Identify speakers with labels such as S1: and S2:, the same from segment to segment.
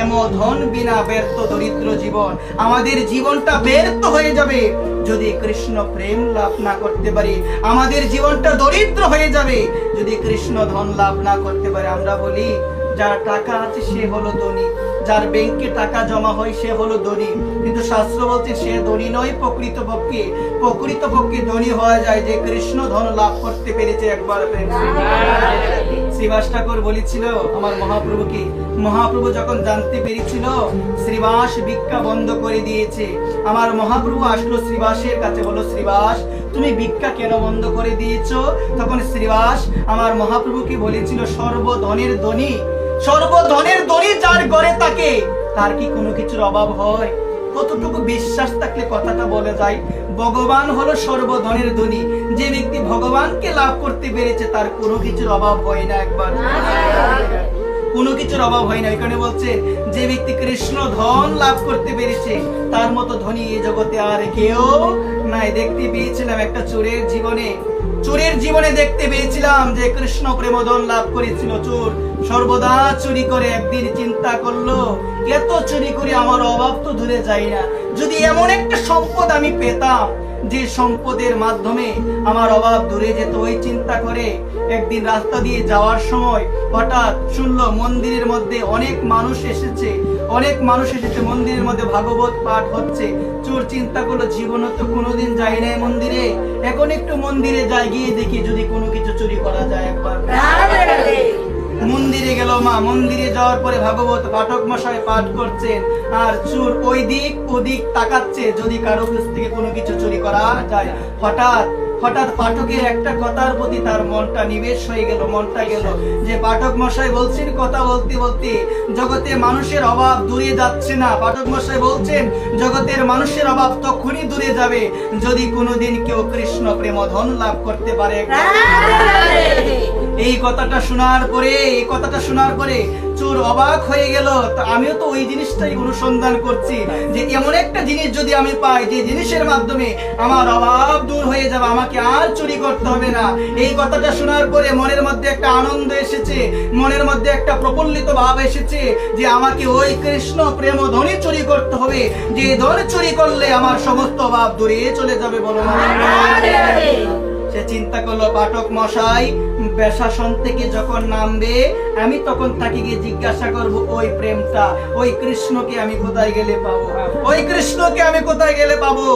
S1: প্রেম ধন বিনা ব্যর্থ দরিদ্র জীবন। আমাদের জীবনটা ব্যর্থ হয়ে যাবে যদি কৃষ্ণ প্রেম লাভ না করতে পারি। আমাদের জীবনটা দরিদ্র হয়ে যাবে যদি কৃষ্ণ ধন লাভ না করতে পারে। আমরা বলি যার টাকা আছে সে হলো ধনী, যার ব্যাংকে টাকা জমা হয় সে হলো ধনী, কিন্তু শাস্ত্র বলছে সে ধনী নয়। প্রকৃতপক্ষে ধনী হওয়া যায় যে কৃষ্ণ ধন লাভ করতে পেরেছে একবার প্রেম। শ্রীবাস ঠাকুর বলেছিল আমার মহাপ্রভুকে, মহাপ্রভু যখন জানতে পেরেছিল শ্রীবাস ভিক্ষা বন্ধ করে দিয়েছে, আমার মহাপ্রভু আসলো শ্রীবাসের কাছে, বলো শ্রীবাস তুমি ভিক্ষা কেন বন্ধ করে দিয়েছো? তখন শ্রীবাস আমার মহাপ্রভুকে বলেছিল সর্বধনের ধনী যার ঘরে থাকে তার কি কোনো কিছুর অভাব হয়? কতটুকু বিশ্বাস থাকলে কথাটা বলে যায়। ভগবান হলো সর্বধনের ধনী, যে ব্যক্তি ভগবানকে লাভ করতে পেরেছে তার কোনো কিছুর অভাব হয় না, একবার কোনো কিছুর অভাব হয় না। এখানে বলছে যে ব্যক্তি কৃষ্ণ ধন লাভ করতে পেরেছে তার মতো ধনী এই জগতে আর কেউ নাই। দেখতে পেয়েছিলাম একটা চোরের জীবনে দেখতে পেয়েছিলাম যে কৃষ্ণ প্রেমধন লাভ করেছিল। চোর সর্বদা চুরি করে, একদিন চিন্তা করলো এত চুরি করে আমার অভাব তো দূরে যায় না, যদি এমন একটা সম্পদ আমি পেতাম যে সম্পদের মাধ্যমে আমার অভাব দূরে যেত। ওই চিন্তা করে একদিন রাস্তা দিয়ে যাওয়ার সময় হঠাৎ শুনলো মন্দিরের মধ্যে অনেক মানুষ এসেছে, মন্দিরের মধ্যে ভাগবত পাঠ হচ্ছে। চোর চিন্তা করলো জীবনে তো কোনোদিন যাই নাই মন্দিরে, এখন একটু মন্দিরে যাই, গিয়ে দেখি যদি কোনো কিছু চুরি করা যায়। একবার মন্দিরে গেল। মন্দিরে যাওয়ার পরে ভাগবত পাঠক মশাই পাঠ করছেন আর চোর ওই দিক ওদিক তাকাচ্ছে যদি কারো কাছ থেকে কোনো কিছু চুরি করা যায়। হঠাৎ পাঠকের একটা কথার প্রতি তার মনটা নিবেশ হয়ে গেল, যে পাঠক মশাই বলছেন কথা বলতে বলতে জগতে মানুষের অভাব দূরে যাচ্ছে না। পাঠক মশাই বলছেন জগতের মানুষের অভাব তখনই দূরে যাবে যদি কোনোদিন কেউ কৃষ্ণ প্রেম ধন লাভ করতে পারে। এই কথাটা শোনার পরে চোর অবাক হয়ে গেল। আমিও তো ওই জিনিসটাই অনুসন্ধান করছি যে এমন একটা জিনিস যদি আমি পাই যে জিনিসের মাধ্যমে আমার অভাব দূর হয়ে যাবে, আমাকে আর চুরি করতে হবে না। এই কথাটা শোনার পরে মনের মধ্যে একটা আনন্দ এসেছে, মনের মধ্যে একটা প্রফুল্লিত ভাব এসেছে যে আমাকে ওই কৃষ্ণ প্রেম ধনী চুরি করতে হবে, যে ধন চুরি করলে আমার সমস্ত অভাব দূরে চলে যাবে। বলো সে চিন্তা করলো পাঠক মশাই বেশাসন থেকে যখন নামবে আমি তখন তাকে গিয়ে জিজ্ঞাসা করব ওই প্রেমটা, ওই কৃষ্ণকে আমি কোথায় গেলে পাবো।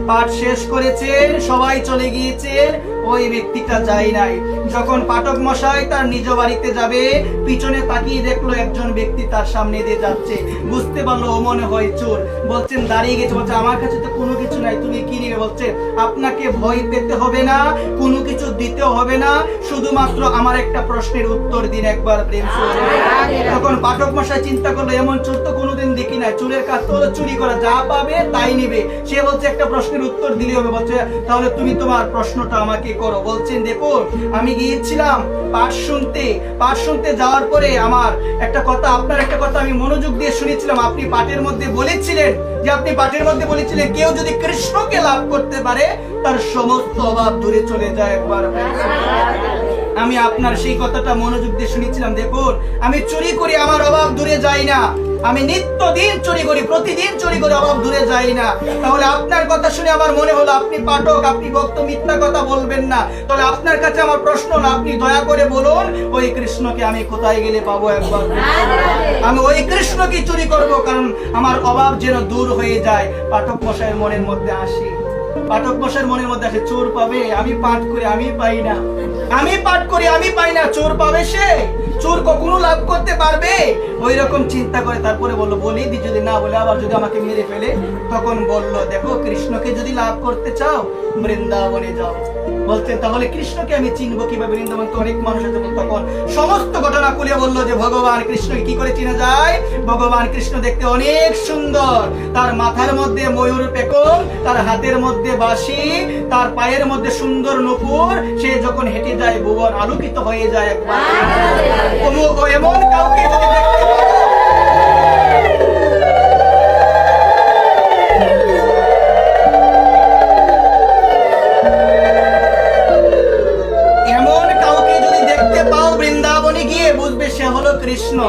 S1: পাঠ শেষ করেছেন, সবাই চলে গিয়েছেন, ওই ব্যক্তিটা যায় নাই। যখন পাঠক মশাই তার নিজ বাড়িতে যাবে পিছনে তাকিয়ে দেখলো একজন ব্যক্তি তার সামনে দিয়ে যাচ্ছে, বুঝতে পারলো ও মনে হয় চোর। বলছেন দাঁড়িয়ে গেছে, বলছে আমার কাছে তো কোনো কিছু নাই, তুমি কি নিবে? বলছে আপনাকে ভয় পেতে হবে না, কোনো কিছু দিতেও হবে না, শুধুমাত্র আমার একটা প্রশ্নের উত্তর দিন একবার প্রেম। তখন পাঠক মশাই চিন্তা করলো এমন চোর তো কোনোদিন দেখি না, চোরের কাজ তো হলো চুরি করা, যা পাবে তাই নিবে। সে বলছে একটা প্রশ্নের উত্তর দিলে হবে। বলছে তাহলে তুমি তোমার প্রশ্নটা আমাকে করো। বলছেন দেখুন আমি গিয়েছিলাম পাঠ শুনতে যাওয়ার পরে আমার একটা কথা, আপনার একটা কথা আমি মনোযোগ দিয়ে শুনেছিলাম। আপনি পাঠের মধ্যে বলেছিলেন কেউ যদি কৃষ্ণকে লাভ করতে পারে তার সমস্ত অভাব দূরে চলে যায়। একবার আমি আপনার সেই কথাটা মনোযোগ দিয়ে শুনেছিলাম। দেখুন আমি চুরি করি, আমার অভাব দূরে যায় না, আমি নিত্যদিন চুরি করি, প্রতিদিন চুরি করে অভাব দূরে যায় না। তাহলে আপনার কথা শুনে আমার মনে হলো আপনি পাঠক, আপনি ভক্ত, মিথ্যা কথা বলবেন না। তাহলে আপনার কাছে আমার প্রশ্ন না, আপনি দয়া করে বলুন ওই কৃষ্ণকে আমি কোথায় গেলে পাবো? একবার আমি ওই কৃষ্ণকে চুরি করব, কারণ আমার অভাব যেন দূর হয়ে যায়। পাঠক মশাইয়ের মনের মধ্যে আসে চোর পাবে, আমি পাঠ করি আমি পাই না, চোর পাবে সে, চোর কখনো লাভ করতে পারবে? ওই রকম চিন্তা করে তারপরে বললো বলি দি, যদি না বলে আবার যদি আমাকে মেরে ফেলে। তখন বলল দেখো কৃষ্ণকে যদি লাভ করতে চাও বৃন্দাবনে যাও। বলছেন তাহলে কৃষ্ণকে আমি চিনবো কিভাবে? বৃন্দাবন তো অনেক মানুষ আছে। তখন সমস্ত ঘটনা খুলে বললো যে ভগবান কৃষ্ণকে কি করে চেনা যায়। ভগবান কৃষ্ণ দেখতে অনেক সুন্দর, তার মাথার মধ্যে ময়ূর পেখম, তার হাতের মধ্যে বাঁশি, তার পায়ের মধ্যে সুন্দর নূপুর, সে যখন হেঁটে যায় ভুবন আলোকিত হয়ে যায়। একবার এমন কাউকে যদি দেখতে পাও বৃন্দাবনে গিয়ে বুঝবে সে হলো কৃষ্ণ।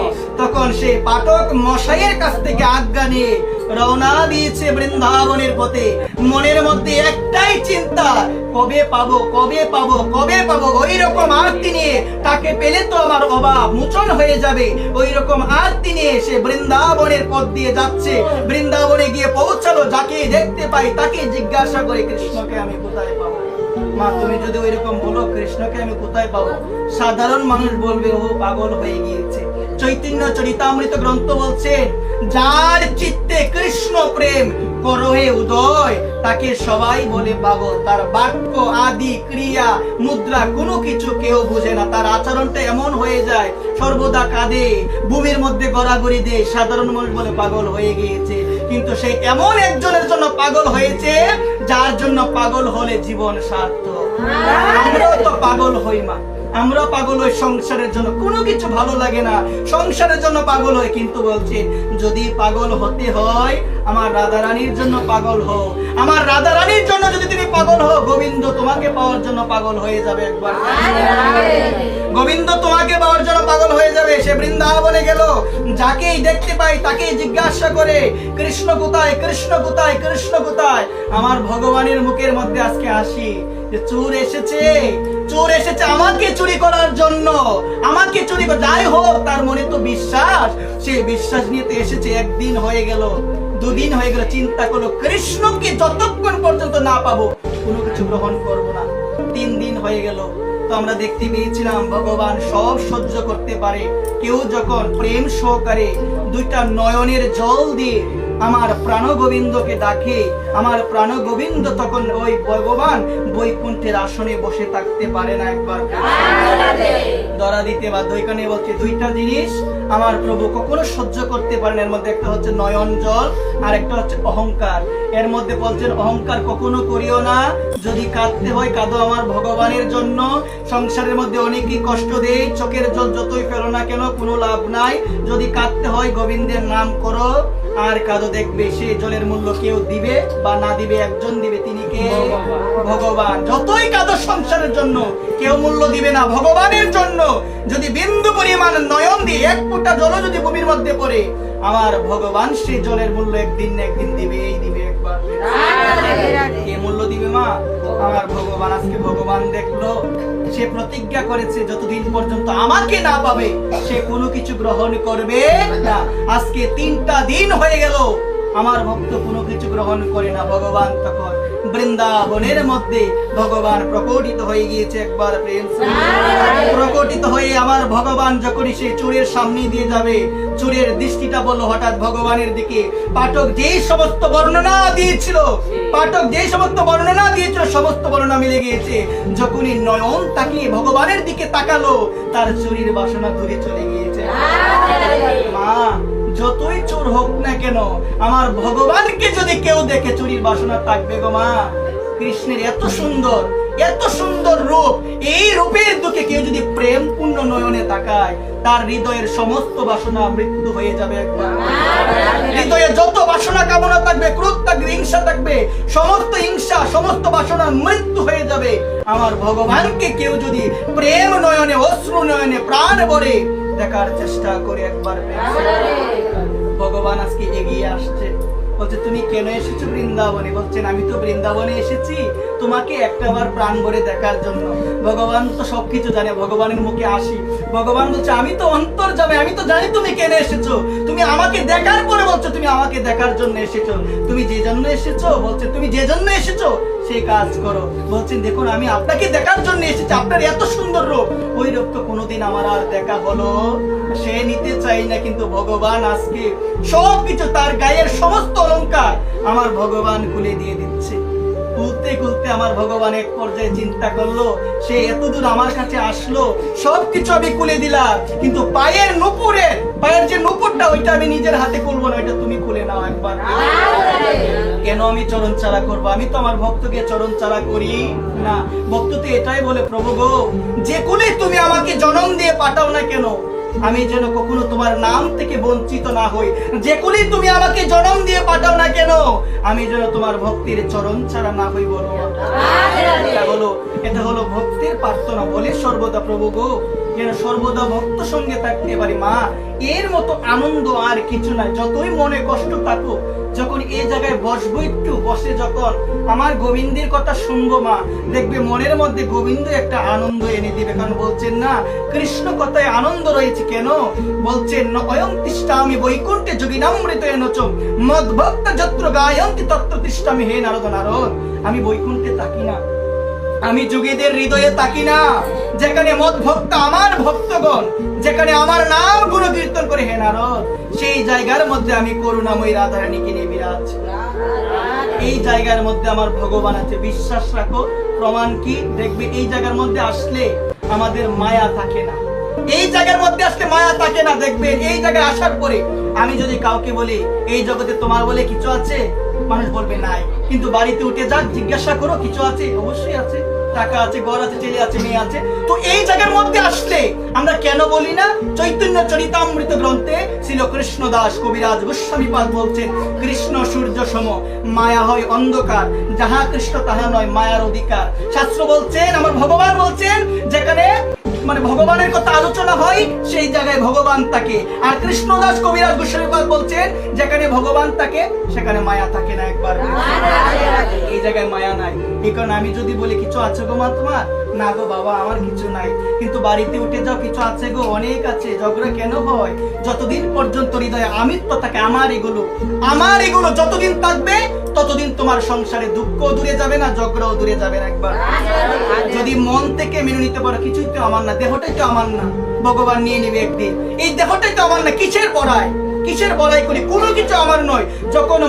S1: তখন সে পাঠক মশাই গোসাইয়ের কাছ থেকে আজ্ঞা নিয়ে রওনা দিয়েছে বৃন্দাবনের পথে। মনের মধ্যে একটাই চিন্তা, কবে পাবো, কবে পাবো, কবে পাবো। ওই রকম আরতি নিয়ে, তাকে পেলে তো আমার অভাব মোচন হয়ে যাবে, ওই রকম আরতি নিয়ে সে বৃন্দাবনের পথ দিয়ে যাচ্ছে। বৃন্দাবনে গিয়ে পৌঁছালো, যাকে দেখতে পাই তাকে জিজ্ঞাসা করে, কৃষ্ণকে আমি কোথায় পাবো? মা, তুমি যদি ওই রকম বলো কৃষ্ণকে আমি কোথায় পাবো, সাধারণ মানুষ বলবে ও পাগল হয়ে গিয়েছে। চৈতন্য চরিতামৃত গ্রন্থ বলছে, যার চিত্তে কৃষ্ণ প্রেম করহে উদয়, তাকে সবাই বলে পাগল। তার বাক্য, আদি, ক্রিয়া, মুদ্রা কোনো কিছু কেউ বুঝে না। তার আচরণটা এমন হয়ে যায়, সর্বদা কাঁদে, ভূমির মধ্যে গড়াগড়ি দেয়। সাধারণ মানুষ বলে পাগল হয়ে গিয়েছে। কিন্তু সেই এমন একজনের জন্য পাগল হয়েছে, যার জন্য পাগল হলে জীবন সার্থক। আমরাও তো পাগল হই মা, আমরা পাগল হই সংসারের জন্য, কোনো কিছু ভালো লাগে না, সংসারের জন্য পাগল হই। কিন্তু বলছে, যদি পাগল হতে হয় আমার রাধা রানীর জন্য পাগল হও। আমার রাধা রানীর জন্য যদি তুমি পাগল হও, গোবিন্দ তোমাকে পাওয়ার জন্য পাগল হয়ে যাবে। একবার গোবিন্দ তোমাকে পাওয়ার জন্য পাগল হয়ে যাবে। সে বৃন্দাবনে গেল, যাকেই দেখতে পাই তাকেই জিজ্ঞাসা করে, কৃষ্ণ কোথায়, কৃষ্ণ কোথায়, কৃষ্ণ কোথায়? আমার ভগবানের মুখের মধ্যে আজকে হাসি, যে চোর এসেছে, চোর এসেছে আমাকে চুরি করার জন্য, আমাকে চুরি করে। যাই হোক, তার মনে তো বিশ্বাস, সে বিশ্বাস নিয়ে তো এসেছে। একদিন হয়ে গেল, দুদিন হয়ে গেল, চিন্তা করলো কৃষ্ণকে যতক্ষণ পর্যন্ত না পাবো কোনো কিছু গ্রহণ করব না। 3 দিন হয়ে গেল। তো আমরা দেখতে পেয়েছিলাম ভগবান সব সহ্য করতে পারে। কেউ যখন প্রেম সহকারে দুইটা নয়নের জল দিয়ে আমার প্রাণ গোবিন্দকে ডাকে, আমার প্রাণ গোবিন্দ তখন ওই ভগবান বৈকুণ্ঠের আসনে বসে থাকতে পারে না। একবার ধরা দিতে বাধ্য। এখানে বলছে দুইটা জিনিস আমার প্রভু কখনো সহ্য করতে পারেন। এর মধ্যে একটা হচ্ছে নয়ন জল, আর একটা হচ্ছে অহংকার। এর মধ্যে বলছেন অহংকার কখনো করিও না, যদি কাঁদতে হয় কাঁদো আমার ভগবানের জন্য। সংসারের মধ্যে অনেকেই কষ্ট দেয়, চোখের জল যতই ফেলো না কেন কোনো লাভ নাই। যদি কাঁদতে হয় গোবিন্দের নাম করো আর কাঁদো, দেখবে সে জলের মূল্য কেউ দিবে বা না দিবে, একজন দিবে, তিনি কে? ভগবান। যতই কাঁদো সংসারের জন্য, কেউ মূল্য দিবে না। ভগবানের জন্য যদি বিন্দু পরিমাণ নয়ন দিয়ে এক ফোঁটা জল যদি ভূমির মধ্যে পড়ে, আমার ভগবান সেই জলের মূল্য একদিন না একদিন দিবেই দিবে। একবার কে মূল্য দিবে মা? আমার ভগবান। আজকে ভগবান দেখলো, সে প্রতিজ্ঞা করেছে যতদিন পর্যন্ত আমাকে না পাবে সে কোনো কিছু গ্রহণ করবে না। আজকে 3টা দিন হয়ে গেল, আমার ভক্ত কোনো কিছু গ্রহণ করে না। ভগবান তখন বৃন্দাবনের মধ্যে ভগবান প্রকটিত হয়ে গিয়েছে। একবার প্রেম প্রকটিত হয়ে আমার ভগবান যখনই সে চোরের সামনে দিয়ে যাবে, চোরের দৃষ্টিটা বলল হঠাৎ ভগবানের দিকে। পাঠক যেই সমস্ত বর্ণনা দিয়েছিল, পাঠক যেই সমস্ত বর্ণনা দিয়েছিল সমস্ত বর্ণনা মিলে গিয়েছে। যখনই নয়ন তাকিয়ে ভগবানের দিকে তাকালো, তার চুরির বাসনা দূরে চলে গিয়েছে। মা, যতই চোর হোক না কেন, আমার ভগবানকে যদি কেউ দেখে চুরির বাসনা থাকবে গো মা। কৃষ্ণের এত সুন্দর রূপ, এই রূপের দিকে কেউ যদি প্রেম পূর্ণ নয়নে তাকায়, তার হৃদয়ের সমস্ত বাসনা মৃত্যু হয়ে যাবে। একবার হৃদয়ে যত বাসনা কামনা থাকবে, ক্রোধ থাকবে, হিংসা থাকবে, সমস্ত হিংসা সমস্ত বাসনা মৃত্যু হয়ে যাবে। আমার ভগবানকে কেউ যদি প্রেম নয়নে, অশ্রু নয়নে, প্রাণ ভরে দেখার চেষ্টা করে, একবার ভগবান আজকে এগিয়ে আসছে। বলছে তুমি কেন এসেছো বৃন্দাবনে? বলছেন আমি তো বৃন্দাবনে এসেছি তোমাকে একটাবার প্রাণ ভরে দেখার জন্য। ভগবান তো সবকিছু জানে, ভগবানের মুখে আসি। ভগবান বলছে আমি তো অন্তর্যামী, আমি তো জানি তুমি কেন এসেছো। তুমি আমাকে দেখার পরে বলছো তুমি আমাকে দেখার জন্য এসেছো। তুমি যে জন্য এসেছো, বলছে তুমি যে জন্য এসেছো সেই কাজ করো। বলছেন দেখুন আমি আপনাকে দেখার জন্য এসেছি, আপনার এত সুন্দর রূপ, ওই রূপ তো কোনোদিন আমার আর দেখা হলো সে নিতে চাই না। কিন্তু ভগবান আজকে সবকিছু, তার গায়ের সমস্ত অলংকার আমার ভগবান খুলে দিয়ে দিচ্ছে। খুলতে খুলতে আমার ভগবান এক পর্যায়ে চিন্তা করলো, সে এতদূর আমার কাছে আসলো, সবকিছু আমি খুলে দিলাম, কিন্তু পায়ের যে নুপুরটা ওইটা আমি নিজের হাতে খুলবো না, ওইটা তুমি খুলে নাও একবার। কেন আমি চরণ চারা করবো? আমি তো আমার ভক্তকে চরণ চারা করি না। ভক্ত তো এটাই বলে, প্রভু গো, যে কুলে তুমি আমাকে জন্ম দিয়ে পাঠাও না কেন, আমি যেন কখনো তোমার নাম থেকে বঞ্চিত না হই। যে কুলে তুমি আমাকে জন্ম দিয়ে পাঠাও না কেন, আমি যেন তোমার ভক্তির চরণ ছাড়া না হই। বলো এটা হলো ভক্তির প্রার্থনা। বলে সর্বদা প্রভু গো, যেন সর্বদা ভক্ত সঙ্গে থাকতে পারি। মা, এর মতো আনন্দ আর কিছু নাই। যতই মনে কষ্ট থাকুক, যখন এই জায়গায় বসবো, একটু বসে যখন আমার গোবিন্দের কথা শুনবো মা, দেখবে মনের মধ্যে গোবিন্দ একটা আনন্দ এনে দিবে। কারণ বলছেন না, কৃষ্ণ কথায় আনন্দ রয়েছে। কেন বলছেন, অয়ং তিষ্ঠামি বৈকুণ্ঠে যোগিনামৃত এনেচম মদ্ভক্ত যত্র গায়ন্তি তত্র তিষ্ঠামি। হে নারদ, নারদ, আমি বৈকুণ্ঠে থাকি না, আমি যোগীদের হৃদয়ে থাকি না, যেখানে মদ ভক্ত আমার ভক্তগণ, যেখানে আমার নাম গুণ কীর্তন করে। হে নারদ, সেই জায়গার মধ্যে আমি করুণাময়ী রাধারানীকে নিয়ে বিরাজ। এই জায়গার মধ্যে আমার ভগবান আছে, বিশ্বাস রাখো। প্রমাণ কি? দেখবে এই জায়গার মধ্যে আসলে আমাদের মায়া থাকে না। এই জায়গার মধ্যে আসলে মায়া থাকে না। দেখবে এই জায়গায় আসার পরে আমি যদি কাউকে বলি, এই জগতে তোমার বলে কিছু আছে, মানুষ বলবে নাই। কিন্তু বাড়িতে উঠে যাক, জিজ্ঞাসা করো, কিছু আছে? অবশ্যই আছে, টাকা আছে, ঘর আছে, ছেলে আছে, মেয়ে আছে। তো এই জায়গার মধ্যে আসলে আমরা কেন বলি না? চৈতন্য চরিতামৃত গ্রন্থে শ্রীল কৃষ্ণ দাস কবিরাজ গোস্বামীপাদ বলছেন, কৃষ্ণ সূর্য সম, মায়া হয় অন্ধকার, যাহা কৃষ্ণ তাহা নয় মায়ার অধিকার। শাস্ত্র বলছেন, আমার ভগবান বলছেন, যেখানে মানে ভগবানের কথা আলোচনা হয় সেই জায়গায় ভগবান থাকে। আর কৃষ্ণদাস কবিরাজ গোস্বামীপাদ বলছেন, যেখানে ভগবান থাকে সেখানে মায়া থাকে না। একবার এই জায়গায় মায়া নাই। এই কারণে আমি যদি বলি, কিছু আছে গো মা তোমার? না গো বাবা, আমার কিছু নাই। কিন্তু বাড়িতে উঠে যাও, কিছু আছে গো? অনেক আছে। ঝগড়া কেন হয়? যতদিন পর্যন্ত হৃদয়ে আমিত্ব থাকে, আমার এগুলো যতদিন থাকবে, ততদিন তোমার সংসারে দুঃখ দূরে যাবে না, ঝগড়াও দূরে যাবে না। একবার যদি মন থেকে মেনে নিতে পারো, কিছুই তো আমার না, দেহটাই তো আমার না, ভগবান নিয়ে নেবে একদিন। এই দেহটাই তো আমার না, কিসের বড়াই করি? কোনো কিছু আমার নয়। যখন